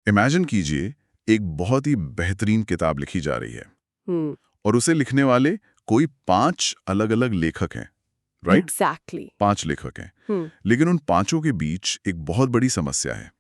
Imagine कीजिए एक बहुत ही बेहतरीन किताब लिखी जा रही है हम्म और उसे लिखने वाले कोई 5 अलग-अलग लेखक हैं, राइट? एग्जैक्टली 5 लेखक हैं, हम्म लेकिन उन पांचों के बीच एक बहुत बड़ी समस्या है।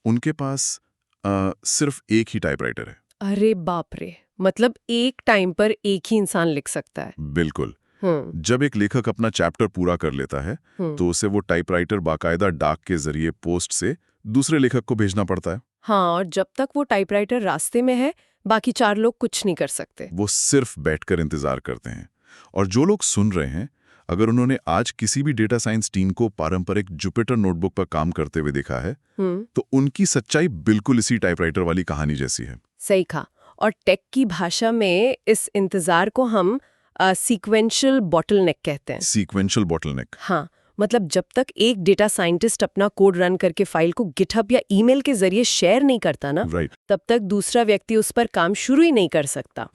उनके पास सिर्फ एक ही टाइपराइटर है। अरे बाप रे, मतलब एक टाइम पर एक ही इंसान लिख सकता है। बिल्कुल। हम्म जब एक लेखक अपना चैप्टर पूरा कर लेता है हम्म तो उसे वो टाइपराइटर बाकायदा डाक के जरिए पोस्ट से दूसरे लेखक को भेजना पड़ता है। हाँ, और जब तक वो टाइपराइटर रास्ते में है, बाकी 4 लोग कुछ नहीं कर सकते। वो सिर्फ बैठकर इंतजार करते हैं। और जो लोग सुन रहे हैं, अगर उन्होंने आज किसी भी डेटा साइंस टीम को पारंपरिक जुपिटर नोटबुक पर काम करते हुए देखा है, तो उनकी सच्चाई बिल्कुल इसी टाइपराइटर वाली कहानी जैसी है। सही कहा। और टेक की भाषा में इस इंतजार को हम सीक्वेंशियल बॉटलनेक कहते हैं। Sequential bottleneck. हाँ, मतलब जब तक एक डेटा साइंटिस्ट अपना कोड रन करके फाइल को गिटहब या ईमेल के जरिए शेयर नहीं करता ना, राइट। तब तक दूसरा व्यक्ति उस पर काम शुरू ही नहीं कर सकता।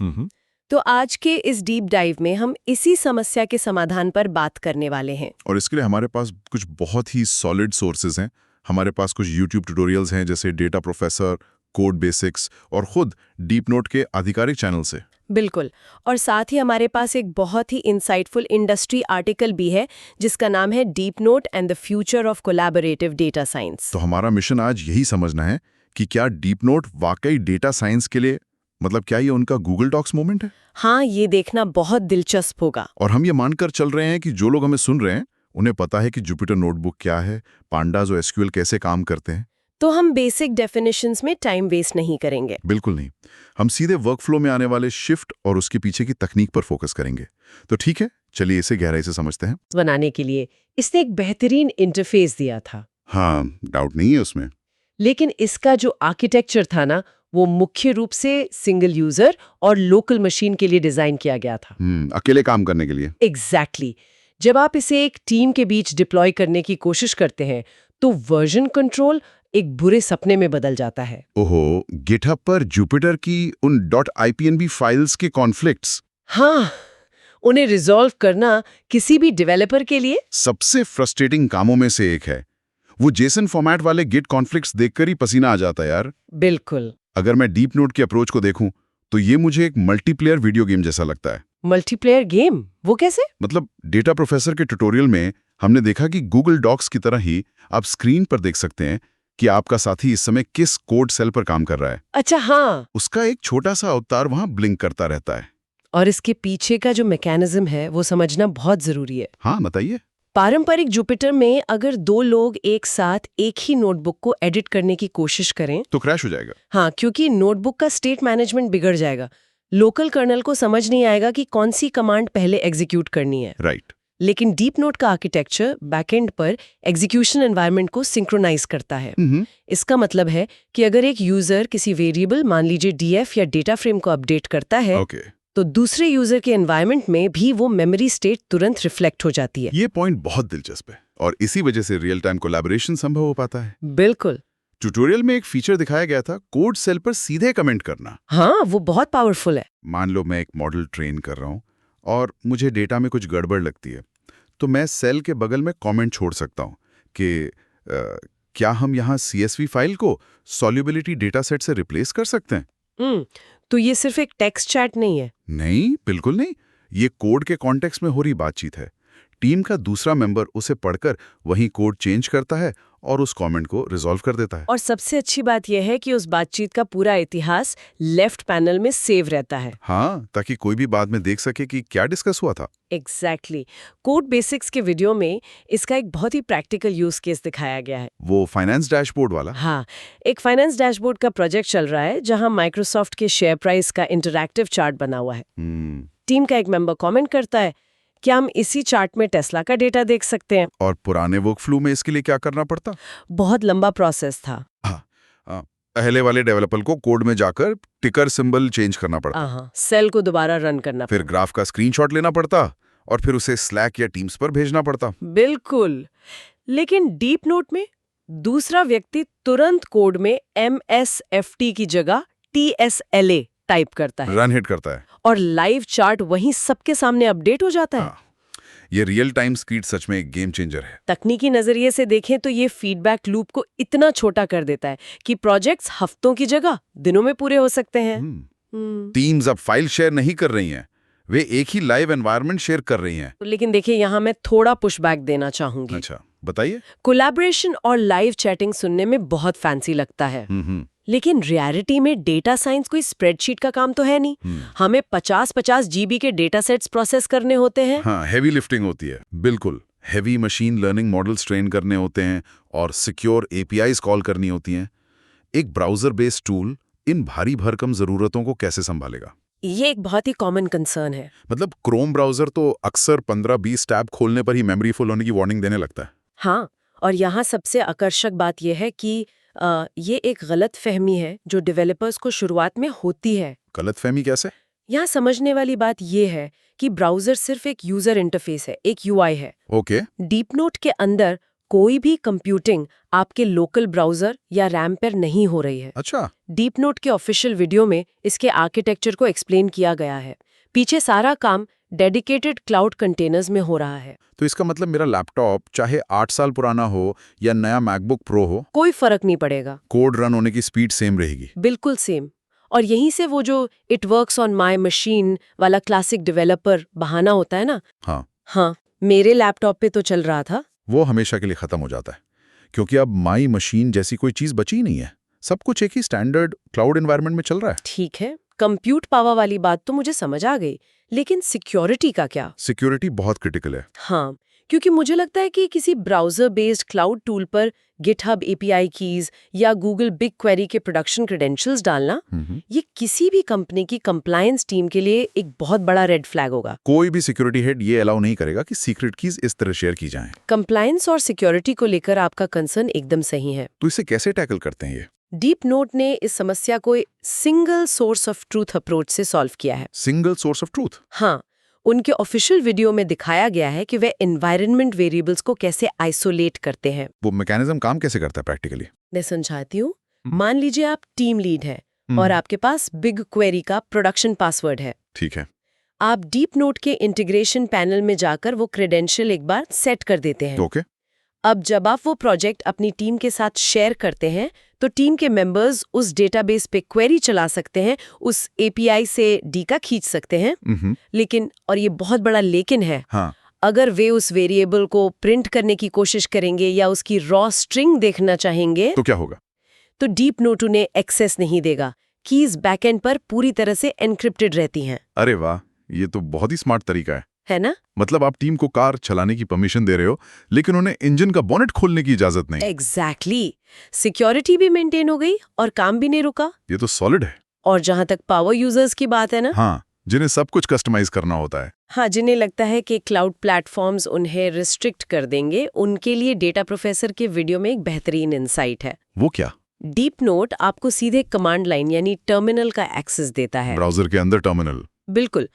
तो आज के इस डीप डाइव में हम इसी समस्या के समाधान पर बात करने वाले हैं। और इसके लिए हमारे पास कुछ बहुत ही सॉलिड सोर्सेज हैं। हमारे पास कुछ यूट्यूब ट्यूटोरियल्स हैं जैसे डेटा प्रोफेसर, कोड बेसिक्स और खुद डीप नोट के आधिकारिक चैनल से। बिल्कुल। और साथ ही हमारे पास एक बहुत ही इंसाइटफुल इंडस्ट्री आर्टिकल भी है जिसका नाम है deep note and the future of collaborative data science. तो हमारा मिशन आज यही समझना है कि क्या डीप नोट वाकई डेटा साइंस के लिए, मतलब क्या ये उनका गूगल डॉक्स मोमेंट है? हाँ, ये देखना बहुत दिलचस्प होगा। और हम ये मानकर चल रहे हैं कि जो लोग हमें सुन रहे हैं उन्हें पता है कि जुपिटर नोटबुक क्या है, पांडास और एसक्यूएल कैसे काम करते हैं। तो हम बेसिक डेफिनेशंस में टाइम वेस्ट नहीं करेंगे। बिल्कुल नहीं। हम सीधे वर्कफ्लो में आने वाले शिफ्ट और उसके पीछे की तकनीक पर फोकस करेंगे। तो ठीक है, चलिए इसे गहराई से समझते हैं। बनाने के लिए इसने एक बेहतरीन इंटरफेस दिया था। हाँ, डाउट नहीं है उसमें। लेकिन इसका जो आर्किटेक्चर था ना, वो मुख्य रूप से सिंगल यूजर और लोकल मशीन के लिए डिजाइन किया गया था। अकेले काम करने के लिए। एग्जैक्टली। जब आप इसे एक टीम के बीच डिप्लॉय करने की कोशिश करते हैं तो वर्जन कंट्रोल एक बुरे सपने में बदल जाता है। ओहो, गिटहब पर जुपिटर की उन .ipnb फाइल्स के कॉन्फ्लिक्ट्स। हाँ, उन्हें रिजॉल्व करना किसी भी डेवलपर के लिए सबसे फ्रस्ट्रेटिंग कामों में से एक है। वो जेसन फॉर्मेट वाले गिट कॉन्फ्लिक्ट्स देखकर ही पसीना आ जाता है यार। बिल्कुल। अगर मैं डीप नोट की अप्रोच को देखूं तो ये मुझे एक मल्टीप्लेयर वीडियो गेम जैसा लगता है। Multiplayer game? वो कैसे? मतलब डेटा प्रोफेसर के ट्यूटोरियल में हमने देखा कि गूगल डॉक्स की तरह ही आप स्क्रीन पर देख सकते हैं कि आपका साथी इस समय किस कोड सेल पर काम कर रहा है। अच्छा, हाँ। उसका एक छोटा सा अवतार वहां ब्लिंक करता रहता है। और इसके पीछे का जो मैकेनिज्म है वो समझना बहुत जरूरी है। हाँ, बताइए। पारंपरिक जुपिटर में अगर 2 लोग एक साथ एक ही नोटबुक को एडिट करने की कोशिश करें तो क्रैश हो जाएगा। हाँ, क्योंकि नोटबुक का स्टेट मैनेजमेंट बिगड़ जाएगा। लोकल कर्नल को समझ नहीं आएगा कि कौन सी कमांड पहले एग्जीक्यूट करनी है। राइट। लेकिन डीप नोट का आर्किटेक्चर बैकएंड पर एग्जीक्यूशन एनवायरनमेंट को सिंक्रोनाइज करता है। इसका मतलब है कि अगर एक यूजर किसी वेरिएबल, मान लीजिए डीएफ या डेटा फ्रेम को अपडेट करता है, तो दूसरे यूजर के एनवायरनमेंट में भी वो मेमोरी स्टेट तुरंत रिफ्लेक्ट हो जाती है। ये पॉइंट बहुत दिलचस्प है और इसी वजह से रियल टाइम कोलैबोरेशन संभव हो पाता है। बिल्कुल। ट्यूटोरियल में एक फीचर दिखाया गया था, कोड सेल पर सीधे कमेंट करना। हाँ, वो बहुत पावरफुल है। मान लो मैं एक मॉडल ट्रेन कर रहा हूँ और मुझे डेटा में कुछ गड़बड़ लगती है, तो मैं सेल के बगल में कमेंट छोड़ सकता हूँ कि क्या हम यहाँ CSV फाइल को सॉल्युबिलिटी डेटा सेट से रिप्लेस कर सकते हैं। तो ये सिर्फ एक टेक्स्ट चैट नहीं है? नहीं, बिल्कुल नहीं। ये कोड के कॉन्टेक्स्ट में हो रही बातचीत है। टीम का दूसरा मेंबर उसे पढ़कर वहीं कोड चेंज करता है और उस कमेंट को रिजॉल्व कर देता है। और सबसे अच्छी बात यह है कि उस बातचीत का पूरा इतिहास लेफ्ट पैनल में सेव रहता है। हाँ, ताकि कोई भी बाद में देख सके कि क्या डिस्कस हुआ था। एग्जैक्टली। कोड बेसिक्स के वीडियो में इसका एक बहुत ही प्रैक्टिकल यूज केस दिखाया गया है। वो फाइनेंस डैशबोर्ड वाला? हाँ, एक फाइनेंस डैशबोर्ड का प्रोजेक्ट चल रहा है जहां माइक्रोसॉफ्ट के शेयर प्राइस का इंटरैक्टिव चार्ट बना हुआ है। टीम का एक मेंबर कमेंट करता है, क्या हम इसी चार्ट में टेस्ला का डेटा देख सकते हैं? और पुराने वर्कफ्लो में इसके लिए क्या करना पड़ता? बहुत लंबा प्रोसेस था। पहले वाले डेवलपर को कोड में जाकर टिकर सिंबल चेंज करना पड़ता। सेल को दोबारा रन करना फिर ग्राफ का स्क्रीनशॉट लेना पड़ता और फिर उसे स्लैक या टीम्स पर भेजना पड़ता। बिल्कुल। लेकिन डीप नोट में दूसरा व्यक्ति तुरंत कोड में MSFT की जगह TSLA टाइप करता है, रन हिट करता है और लाइव चार्ट वहीं सबके सामने अपडेट हो जाता है। ये रियल टाइम स्पीड सच में एक गेम चेंजर है। तकनीकी नजरिए से देखें तो ये फीडबैक लूप को इतना छोटा कर देता है कि प्रोजेक्ट्स हफ्तों की जगह दिनों में पूरे हो सकते हैं। टीम्स अब फाइल शेयर नहीं कर रही हैं, वे एक ही लाइव एनवायरनमेंट शेयर कर रही हैं। लेकिन देखिए, यहाँ मैं थोड़ा पुशबैक देना चाहूंगी। अच्छा, बताइए। कोलैबोरेशन और लाइव चैटिंग सुनने में बहुत फैंसी लगता है, लेकिन रियलिटी में डेटा साइंस कोई स्प्रेडशीट का काम तो है नहीं। हमें 50-50 जीबी के डेटा सेट्स प्रोसेस करने होते हैं। हाँ, हेवी लिफ्टिंग होती है, बिल्कुल। Heavy machine learning models train करने होते हैं और सिक्योर एपीआईज कॉल करनी होती हैं। एक ब्राउजर बेस्ड टूल इन भारी भरकम जरूरतों को कैसे संभालेगा? ये एक बहुत ही कॉमन कंसर्न है। मतलब क्रोम ब्राउजर तो अक्सर 15-20 टैब खोलने पर ही मेमोरी फुल होने की वार्निंग देने लगता है। हाँ, और यहाँ सबसे आकर्षक बात यह है कि ये एक गलत फहमी है जो डेवलपर्स को शुरुआत में होती है। गलत फहमी कैसे? यहाँ समझने वाली बात ये है कि ब्राउजर सिर्फ एक यूजर इंटरफेस है, एक यूआई है। ओके। डीप नोट के अंदर कोई भी कंप्यूटिंग आपके लोकल ब्राउजर या रैम पर नहीं हो रही है। अच्छा। डीप नोट के ऑफिशियल वीडियो में इसके आर्किटेक्चर को एक्सप्लेन किया गया है। पीछे सारा काम डेडिकेटेड क्लाउड कंटेनर्स में हो रहा है। तो इसका मतलब मेरा लैपटॉप चाहे 8 साल पुराना हो या नया मैकबुक प्रो हो, कोई फर्क नहीं पड़ेगा। कोड रन होने की स्पीड सेम रहेगी। बिल्कुल सेम। और यहीं से वो जो it works on my machine वाला क्लासिक डेवलपर बहाना होता है ना, हाँ, मेरे लैपटॉप पे तो चल रहा था, वो हमेशा के लिए खत्म हो जाता है, क्योंकि अब माई मशीन जैसी कोई चीज बची ही नहीं है। सब कुछ एक ही स्टैंडर्ड क्लाउड एनवायरनमेंट में चल रहा है। ठीक है, कंप्यूट पावर वाली बात तो मुझे समझ आ गई, लेकिन सिक्योरिटी का क्या? सिक्योरिटी बहुत क्रिटिकल है। हाँ, क्योंकि मुझे लगता है कि किसी ब्राउजर बेस्ड क्लाउड टूल पर गिटहब एपीआई कीज या गूगल बिग क्वेरी के प्रोडक्शन क्रेडेंशियल्स डालना, ये किसी भी कंपनी की कंप्लायंस टीम के लिए एक बहुत बड़ा रेड फ्लैग होगा। कोई भी सिक्योरिटी हेड ये अलाउ नहीं करेगा कि सीक्रेट कीज इस तरह शेयर की जाएं। कंप्लायंस और सिक्योरिटी को लेकर आपका कंसर्न एकदम सही है। तो इसे कैसे टैकल करते हैं ये? डीप नोट ने इस समस्या को single source of truth approach से सॉल्व किया है। Single source of truth? हाँ, उनके ऑफिशियल वीडियो में दिखाया गया है कि वे एनवायरनमेंट वेरिएबल्स को कैसे आइसोलेट करते हैं। वो मैकेनिज्म काम कैसे करता है प्रैक्टिकली? मैं समझाती हूँ। मान लीजिए आप टीम लीड हैं और आपके पास बिग क्वेरी का प्रोडक्शन पासवर्ड है। ठीक है। आप डीप नोट के इंटीग्रेशन पैनल में जाकर वो क्रेडेंशियल एक बार सेट कर देते हैं। ओके। अब जब आप वो प्रोजेक्ट अपनी टीम के साथ शेयर करते हैं तो टीम के मेंबर्स उस डेटाबेस पे क्वेरी चला सकते हैं, उस एपीआई से डेटा खींच सकते हैं। लेकिन, और ये बहुत बड़ा लेकिन है, हाँ, अगर वे उस वेरिएबल को प्रिंट करने की कोशिश करेंगे या उसकी रॉ स्ट्रिंग देखना चाहेंगे तो क्या होगा? तो डीप नोट उन्हें एक्सेस नहीं देगा। कीज बैकएंड पर पूरी तरह से एन्क्रिप्टेड रहती हैं। अरे वाह, ये तो बहुत ही स्मार्ट तरीका है ना? मतलब आप टीम को कार चलाने की परमिशन दे रहे हो, लेकिन उन्हें इंजन का बोनेट खोलने की इजाजत नहीं। एग्जैक्टली। सिक्योरिटी भी मेंटेन हो गई और काम भी नहीं रुका। ये तो सॉलिड है। और जहां तक पावर यूजर्स की बात है ना, हाँ, जिन्हें सब कुछ कस्टमाइज करना होता है। हाँ, जिन्हें लगता है कि क्लाउड प्लेटफॉर्म्स उन्हें रिस्ट्रिक्ट कर देंगे, उनके लिए डेटा प्रोफेसर के वीडियो में एक बेहतरीन इंसाइट है। वो क्या? डीप नोट आपको सीधे कमांड लाइन यानी टर्मिनल का एक्सेस देता है। ब्राउजर के अंदर टर्मिनल? बिल्कुल।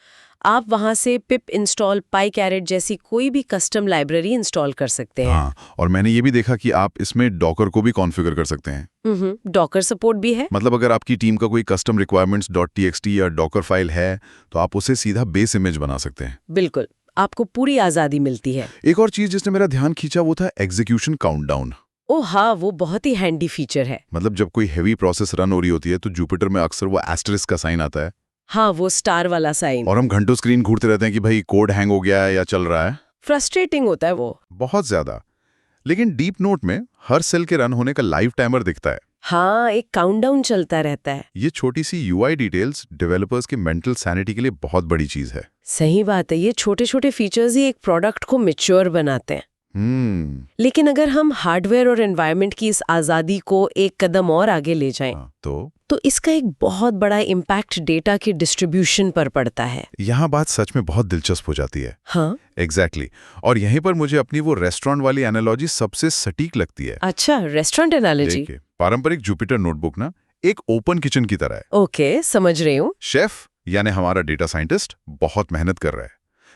आप वहां से पिप इंस्टॉल, पाईकैरेट जैसी कोई भी कस्टम लाइब्रेरी इंस्टॉल कर सकते हैं। हाँ, और मैंने ये भी देखा कि आप इसमें डॉकर को भी कॉन्फ़िगर कर सकते हैं। डॉकर सपोर्ट भी है। मतलब अगर आपकी टीम का कोई कस्टम रिक्वायरमेंट्स .txt या डॉकर फाइल है तो आप उसे सीधा बेस इमेज बना सकते हैं। बिल्कुल, आपको पूरी आजादी मिलती है। एक और चीज जिसने मेरा ध्यान खींचा वो था एग्जीक्यूशन काउंटडाउन। ओ हाँ, वो बहुत ही हैंडी फीचर है। मतलब जब कोई हेवी प्रोसेस रन हो रही होती है तो जुपिटर में अक्सर वो एस्टेरिस्क का साइन आता है। हाँ, वो स्टार वाला साइन। और हम घंटों स्क्रीन घूरते रहते हैं कि भाई कोड हैंग हो गया है या चल रहा है। फ्रस्ट्रेटिंग होता है वो, बहुत ज्यादा। लेकिन डीप नोट में हर सेल के रन होने का लाइव टाइमर दिखता है। हाँ, एक काउंटडाउन चलता रहता है। ये छोटी सी यूआई डिटेल्स डेवलपर्स की मेंटल सैनिटी के लिए बहुत बड़ी चीज है। सही बात है, ये छोटे छोटे फीचर्स ही एक प्रोडक्ट को मैच्योर बनाते हैं। लेकिन अगर हम हार्डवेयर और एनवायरनमेंट की इस आजादी को एक कदम और आगे ले जाएं, तो इसका एक बहुत बड़ा इम्पैक्ट डेटा के डिस्ट्रीब्यूशन पर पड़ता है। यहाँ बात सच में बहुत दिलचस्प हो जाती है। हाँ, एग्जैक्टली। और यहीं पर मुझे अपनी वो रेस्टोरेंट वाली एनालॉजी सबसे सटीक लगती है। अच्छा, रेस्टोरेंट एनालॉजी। पारंपरिक जुपिटर नोटबुक ना एक ओपन किचन की तरह है। ओके, समझ रही हूँ। शेफ यानी हमारा डेटा साइंटिस्ट बहुत मेहनत कर रहा है,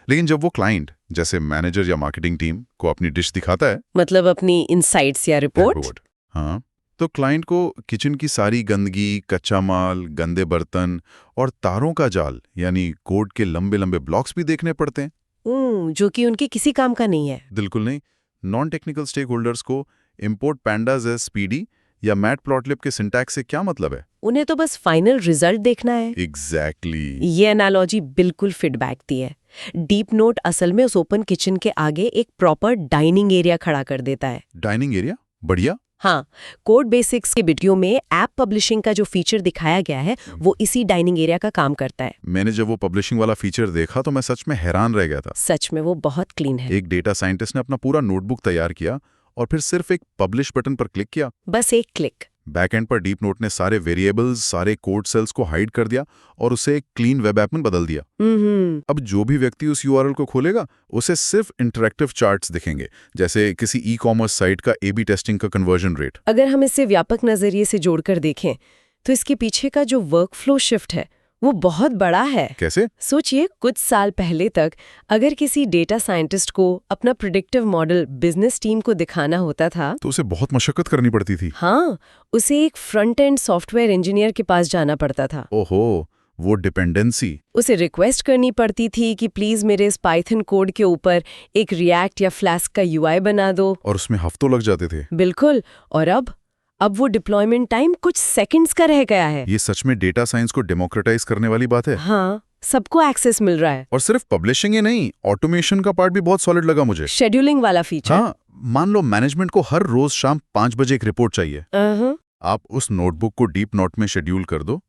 लेकिन जब वो क्लाइंट जैसे मैनेजर या मार्केटिंग टीम को अपनी डिश दिखाता है, मतलब अपनी इनसाइट्स या रिपोर्ट, हाँ, तो क्लाइंट को किचन की सारी गंदगी, कच्चा माल, गंदे बर्तन और तारों का जाल यानी कोड के लंबे लंबे ब्लॉक्स भी देखने पड़ते हैं। जो कि उनके किसी काम का नहीं है। बिल्कुल नहीं। नॉन टेक्निकल स्टेक होल्डर्स को इम्पोर्ट पैंडाज एज पीडी या मैटप्लॉटलिब के सिंटैक्स से क्या मतलब है? उन्हें तो बस फाइनल रिजल्ट देखना है। एग्जैक्टली। ये एनालॉजी बिल्कुल फिट बैठती है। डीप नोट असल में उस ओपन किचन के आगे एक प्रॉपर डाइनिंग एरिया खड़ा कर देता है। Dining area? बढ़िया। हाँ, कोड बेसिक्स के वीडियो में ऐप पब्लिशिंग का जो फीचर दिखाया गया है वो इसी डाइनिंग एरिया का काम करता है। मैंने जब वो पब्लिशिंग वाला फीचर देखा तो मैं सच में हैरान रह गया था। सच में वो बहुत क्लीन है। एक डेटा साइंटिस्ट ने अपना पूरा नोटबुक तैयार किया और फिर सिर्फ एक पब्लिश बटन पर क्लिक किया। बस एक क्लिक। बैकएंड पर डीप नोट ने सारे वेरिएबल्स, सारे कोड सेल्स को हाइड कर दिया और उसे एक क्लीन वेब ऐप में बदल दिया। अब जो भी व्यक्ति उस यूआरएल को खोलेगा उसे सिर्फ इंटरैक्टिव चार्ट्स दिखेंगे, जैसे किसी ई कॉमर्स साइट का एबी टेस्टिंग का कन्वर्जन रेट। अगर हम इसे व्यापक नजरिए से जोड़कर देखें तो इसके पीछे का जो वर्कफ्लो शिफ्ट है वो बहुत बड़ा है। कैसे? सोचिए, कुछ साल पहले तक अगर किसी डेटा साइंटिस्ट को अपना प्रेडिक्टिव मॉडल बिजनेस टीम को दिखाना होता था तो उसे बहुत मशक्कत करनी पड़ती थी। हाँ, उसे एक फ्रंट एंड सॉफ्टवेयर इंजीनियर के पास जाना पड़ता था। ओहो, वो डिपेंडेंसी। उसे रिक्वेस्ट करनी पड़ती थी कि प्लीज मेरे इस पाइथन कोड के ऊपर एक रिएक्ट या फ्लास्क का यूआई बना दो। और उसमें हफ्तों लग जाते थे। बिल्कुल। और अब वो डिप्लॉयमेंट टाइम कुछ सेकंड्स का रह गया है। ये सच में डेटा साइंस को डेमोक्रेटाइज करने वाली बात है। हाँ, सबको एक्सेस मिल रहा है। और सिर्फ पब्लिशिंग ही नहीं, ऑटोमेशन का पार्ट भी बहुत सॉलिड लगा मुझे। शेड्यूलिंग वाला फीचर। हाँ, मान लो मैनेजमेंट को हर रोज शाम 5 बजे एक रिपोर्ट चाहिए। आप उस नोटबुक को डीप नोट में शेड्यूल कर दो,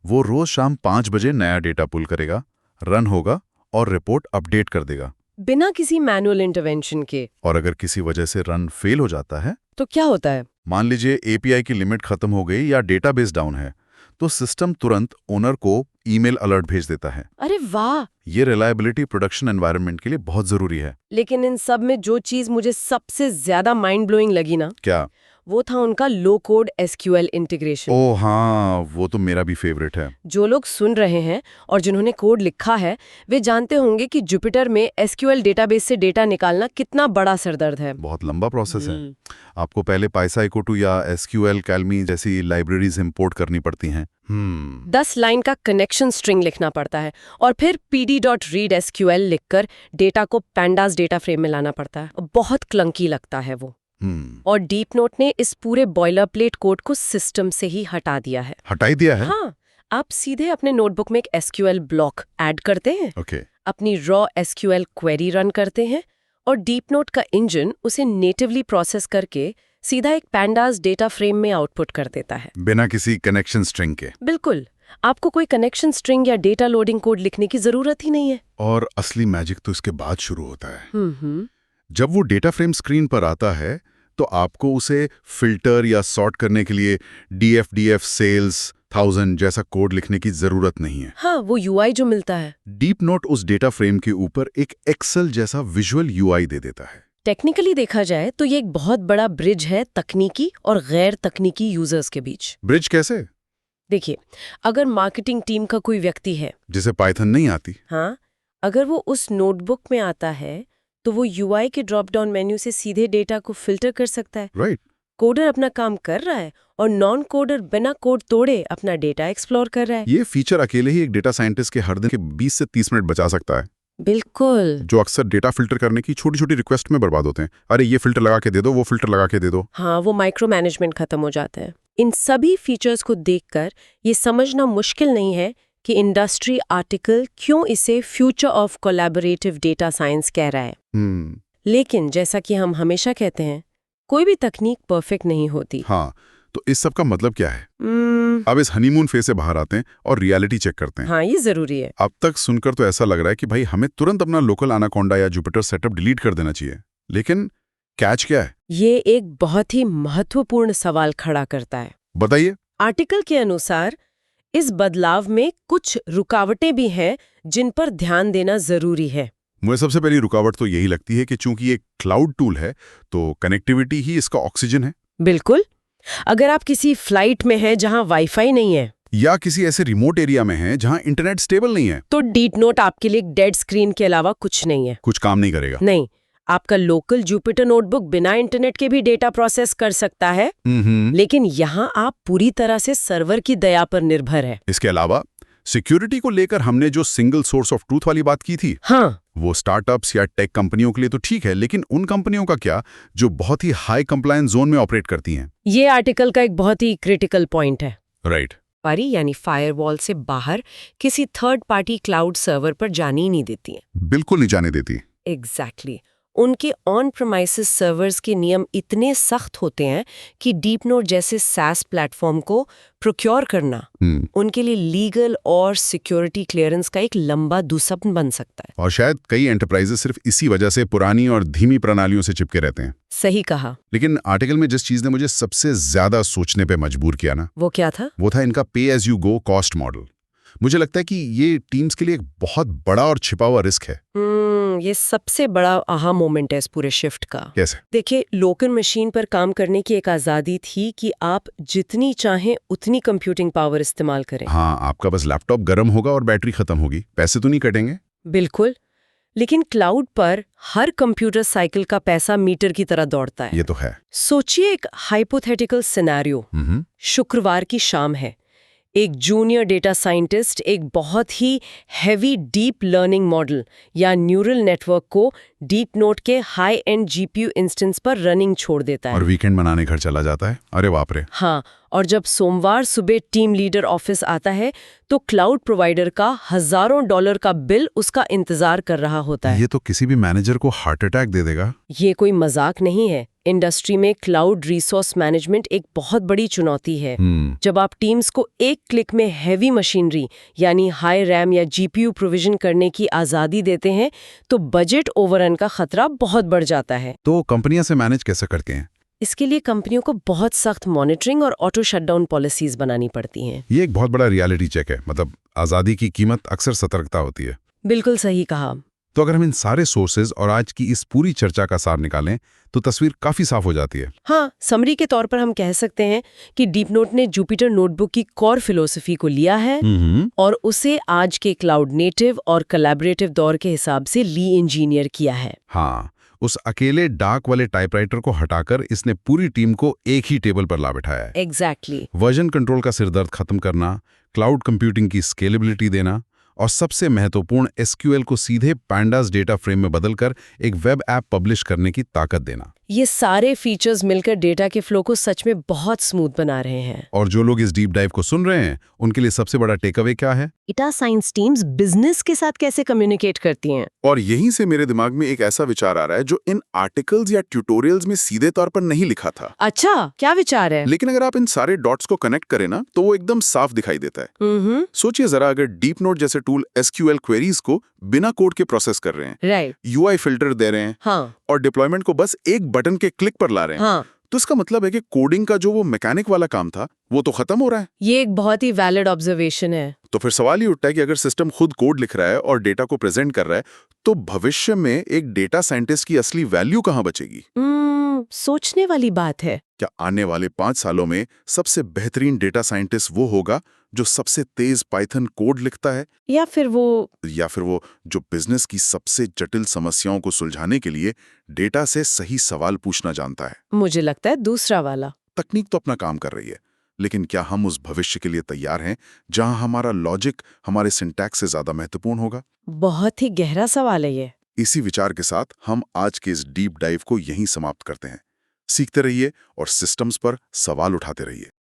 वो रोज शाम 5 बजे नया डेटा पुल करेगा, रन होगा और रिपोर्ट अपडेट कर देगा, बिना किसी मैनुअल इंटरवेंशन के। और अगर किसी वजह से रन फेल हो जाता है तो क्या होता है? मान लीजिए एपीआई की लिमिट खत्म हो गई या डेटाबेस डाउन है, तो सिस्टम तुरंत ओनर को ईमेल अलर्ट भेज देता है। अरे वाह! ये रिलायबिलिटी प्रोडक्शन एनवायरनमेंट के लिए बहुत जरूरी है। लेकिन इन सब में जो चीज मुझे सबसे ज्यादा माइंड ब्लोइंग लगी ना, क्या? वो था उनका लो कोड एसक्यूएल इंटीग्रेशन। ओह हाँ, वो तो मेरा भी फेवरेट है। जो लोग सुन रहे हैं और जिन्होंने कोड लिखा है वे जानते होंगे कि जुपिटर में एसक्यूएल डेटाबेस से डेटा निकालना कितना बड़ा सरदर्द है। बहुत लंबा प्रोसेस है। आपको पहले पाइसाइकोटू या एसक्यूएल कैलमी जैसी लाइब्रेरीज इंपोर्ट करनी पड़ती हैं। 10 लाइन का कनेक्शन स्ट्रिंग लिखना पड़ता है और फिर pd.read SQL लिखकर डेटा को पैंडास डेटा फ्रेम में लाना पड़ता है। बहुत क्लंकी लगता है वो। और डीप नोट ने इस पूरे बॉयलर प्लेट कोड को सिस्टम से ही हटा दिया है। हटाई दिया है? हाँ, आप सीधे अपने नोटबुक में एक SQL ब्लॉक ऐड करते हैं, अपनी रॉ SQL क्वेरी रन करते हैं और डीप नोट का इंजन उसे नेटिवली प्रोसेस करके सीधा एक पैंडास डेटा फ्रेम में आउटपुट कर देता है, बिना किसी कनेक्शन स्ट्रिंग के। बिल्कुल, आपको कोई कनेक्शन स्ट्रिंग या डेटा लोडिंग कोड लिखने की जरूरत ही नहीं है। और असली मैजिक तो इसके बाद शुरू होता है। जब वो डेटा फ्रेम स्क्रीन पर आता है तो आपको उसे फिल्टर या सॉर्ट करने के लिए DFDF सेल्स 1000 जैसा कोड लिखने की जरूरत नहीं है। हाँ, वो यूआई जो मिलता है, डीप नोट उस डेटा फ्रेम के ऊपर एक एक्सेल जैसा विजुअल यूआई दे देता है। टेक्निकली देखा जाए तो ये एक बहुत बड़ा ब्रिज है तकनीकी और गैर तकनीकी यूजर्स के बीच। ब्रिज कैसे? देखिए, अगर मार्केटिंग टीम का कोई व्यक्ति है जिसे पाइथन नहीं आती, हाँ, अगर वो उस नोटबुक में आता है तो वो यूआई के ड्रॉप डाउन मेन्यू से सीधे डेटा को फिल्टर कर सकता है। राइट। कोडर अपना काम कर रहा है और नॉन कोडर बिना कोड तोड़े अपना डेटा एक्सप्लोर कर रहा है। ये फीचर अकेले ही एक डेटा साइंटिस्ट के हर दिन के 20 से 30 मिनट बचा सकता है। बिल्कुल। जो अक्सर डेटा फिल्टर करने की छोटी छोटी रिक्वेस्ट में बर्बाद होते हैं। अरे ये फिल्टर लगा के दे दो, वो फिल्टर लगा के दे दो। हाँ, वो माइक्रो मैनेजमेंट खत्म हो जाता है। इन सभी फीचर्स को देखकर ये समझना मुश्किल नहीं है कि इंडस्ट्री आर्टिकल क्यों इसे future of collaborative data science कह रहा है। लेकिन जैसा कि हम हमेशा कहते हैं, कोई भी तकनीक परफेक्ट नहीं होती। हाँ, तो इस सब का मतलब क्या है? अब इस हनीमून फेज से बाहर आते हैं और रियलिटी चेक करते हैं। हाँ, ये जरूरी है। अब तक सुनकर तो ऐसा लग रहा है कि भाई हमें तुरंत अपना लोकल एनाकोंडा या जुपिटर सेटअप डिलीट कर देना चाहिए। लेकिन कैच क्या है? ये एक बहुत ही महत्वपूर्ण सवाल खड़ा करता है। बताइए। आर्टिकल के अनुसार इस बदलाव में कुछ रुकावटें भी हैं जिन पर ध्यान देना जरूरी है। मुझे सबसे पहली रुकावट तो यही लगती है कि चूंकि ये क्लाउड टूल है तो कनेक्टिविटी ही इसका ऑक्सीजन है। बिल्कुल। अगर आप किसी फ्लाइट में हैं जहां वाईफाई नहीं है या किसी ऐसे रिमोट एरिया में हैं जहां इंटरनेट स्टेबल नहीं है, तो डीप नोट आपके लिए डेड स्क्रीन के अलावा कुछ नहीं है। कुछ काम नहीं करेगा। नहीं, आपका लोकल जुपिटर नोटबुक बिना इंटरनेट के भी डेटा प्रोसेस कर सकता है, लेकिन यहाँ आप पूरी तरह से सर्वर की दया पर निर्भर है। इसके अलावा सिक्योरिटी को लेकर हमने जो सिंगल सोर्स ऑफ ट्रूथ वाली बात की थी, हाँ, वो स्टार्टअप्स या टेक कंपनियों के लिए तो ठीक है, लेकिन उन कंपनियों का क्या जो बहुत ही हाई कंप्लायंस जोन में ऑपरेट करती हैं? ये आर्टिकल का एक बहुत ही क्रिटिकल पॉइंट है। राइट। पारी यानी फायरवॉल से बाहर किसी थर्ड पार्टी क्लाउड सर्वर पर जाने ही नहीं देती हैं। बिल्कुल नहीं जाने देती। एग्जैक्टली उनके ऑन प्रेमाइसिस सर्वर्स के नियम इतने सख्त होते हैं कि डीपनोड जैसे SaaS प्लेटफॉर्म को प्रोक्योर करना उनके लिए लीगल और सिक्योरिटी क्लियरेंस का एक लंबा दुस्वप्न बन सकता है। और शायद कई एंटरप्राइजेस सिर्फ इसी वजह से पुरानी और धीमी प्रणालियों से चिपके रहते हैं। सही कहा। लेकिन आर्टिकल में जिस चीज ने मुझे सबसे ज्यादा सोचने पे मजबूर किया ना, वो क्या था? वो था इनका pay as you go cost model. मुझे लगता है कि ये टीम्स के लिए एक बहुत बड़ा और छिपा हुआ रिस्क है। ये सबसे बड़ा आहा मोमेंट है इस पूरे शिफ्ट का। कैसे? देखिए, लोकल मशीन पर काम करने की एक आज़ादी थी कि आप जितनी चाहें उतनी कंप्यूटिंग पावर इस्तेमाल करें। हाँ, आपका बस लैपटॉप गर्म होगा और बैटरी खत्म होगी, पैसे तो नहीं कटेंगे। बिल्कुल, लेकिन क्लाउड पर हर कंप्यूटर साइकिल का पैसा मीटर की तरह दौड़ता है। ये तो है। सोचिए एक हाइपोथेटिकल सिनेरियो। शुक्रवार की शाम है। एक जूनियर डेटा साइंटिस्ट एक बहुत ही हैवी डीप लर्निंग मॉडल या न्यूरल नेटवर्क को डीपनोड के हाई एंड GPU इंस्टेंस पर रनिंग छोड़ देता है और वीकेंड मनाने घर चला जाता है। अरे बाप रे। हाँ, और जब सोमवार सुबह टीम लीडर ऑफिस आता है तो क्लाउड प्रोवाइडर का हजारों डॉलर का बिल उसका इंतजार कर रहा होता है। ये तो किसी भी मैनेजर को हार्ट अटैक दे देगा। ये कोई मजाक नहीं है। इंडस्ट्री में क्लाउड रिसोर्स मैनेजमेंट एक बहुत बड़ी चुनौती है। जब आप टीम्स को एक क्लिक में हैवी मशीनरी यानी हाई रैम या GPU प्रोविजन करने की आज़ादी देते हैं तो बजट ओवररन का खतरा बहुत बढ़ जाता है। तो कंपनियां से मैनेज कैसे करते हैं? इसके लिए कंपनियों को बहुत सख्त मॉनिटरिंग और ऑटो शटडाउन पॉलिसीज बनानी पड़ती हैं। ये एक बहुत बड़ा रियलिटी चेक है। मतलब आज़ादी की कीमत अक्सर सतर्कता होती है। बिल्कुल सही कहा। तो अगर हम इन सारे सोर्सेज और आज की इस पूरी चर्चा का सार निकालें तो तस्वीर काफी साफ हो जाती है। हाँ, समरी के तौर पर हम कह सकते हैं कि डीपनोड ने जुपिटर नोटबुक की कोर फिलॉसफी को लिया है और उसे आज के क्लाउड नेटिव और कोलैबोरेटिव दौर के हिसाब से री-इंजीनियर किया है। हाँ, उस अकेले डार्क वाले टाइपराइटर को हटाकर इसने पूरी टीम को एक ही टेबल पर ला बिठाया है। एग्जैक्टली। वर्जन कंट्रोल का सिरदर्द खत्म करना, क्लाउड कंप्यूटिंग की स्केलेबिलिटी देना और सबसे महत्वपूर्ण SQL को सीधे पैंडास डेटा फ्रेम में बदलकर एक वेब ऐप पब्लिश करने की ताकत देना। ये सारे फीचर्स मिलकर डेटा के फ्लो को सच में बहुत स्मूथ बना रहे हैं। और जो लोग इस डीप डाइव को सुन रहे हैं उनके लिए सबसे बड़ा टेकअवे क्या है? डेटा साइंस टीम्स बिजनेस के साथ कैसे कम्युनिकेट करती हैं। और यहीं से मेरे दिमाग में एक ऐसा विचार आ रहा है जो इन आर्टिकल्स या ट्यूटोरियल्स में सीधे तौर पर नहीं लिखा था। अच्छा, क्या विचार है? लेकिन अगर आप इन सारे डॉट्स को कनेक्ट करें ना तो वो एकदम साफ दिखाई देता है। सोचिए जरा, अगर डीपनोड जैसे टूल SQL क्वेरीज को बिना कोड के प्रोसेस कर रहे हैं, राइट, UI फिल्टर दे रहे हैं, हाँ, और डिप्लॉयमेंट को बस एक बटन के क्लिक पर ला रहे हैं, हाँ, तो इसका मतलब है कि कोडिंग का जो वो मैकेनिक वाला काम था वो तो खत्म हो रहा है। ये एक बहुत ही वैलिड ऑब्जर्वेशन है। तो फिर सवाल ही उठता है कि अगर सिस्टम खुद कोड लिख रहा है और डेटा को प्रेजेंट कर रहा है तो भविष्य में एक डेटा साइंटिस्ट की असली वैल्यू कहां बचेगी? सोचने वाली बात है। क्या आने वाले 5 सालों में सबसे बेहतरीन डेटा साइंटिस्ट वो होगा जो सबसे तेज पाइथन कोड लिखता है, या फिर वो जो बिजनेस की सबसे जटिल समस्याओं को सुलझाने के लिए डेटा से सही सवाल पूछना जानता है? मुझे लगता है दूसरा वाला। तकनीक तो अपना काम कर रही है, लेकिन क्या हम उस भविष्य के लिए तैयार हैं जहां हमारा लॉजिक हमारे सिंटैक्स से ज्यादा महत्वपूर्ण होगा? बहुत ही गहरा सवाल है ये। इसी विचार के साथ हम आज के इस डीप डाइव को यहीं समाप्त करते हैं। सीखते रहिए और सिस्टम्स पर सवाल उठाते रहिए।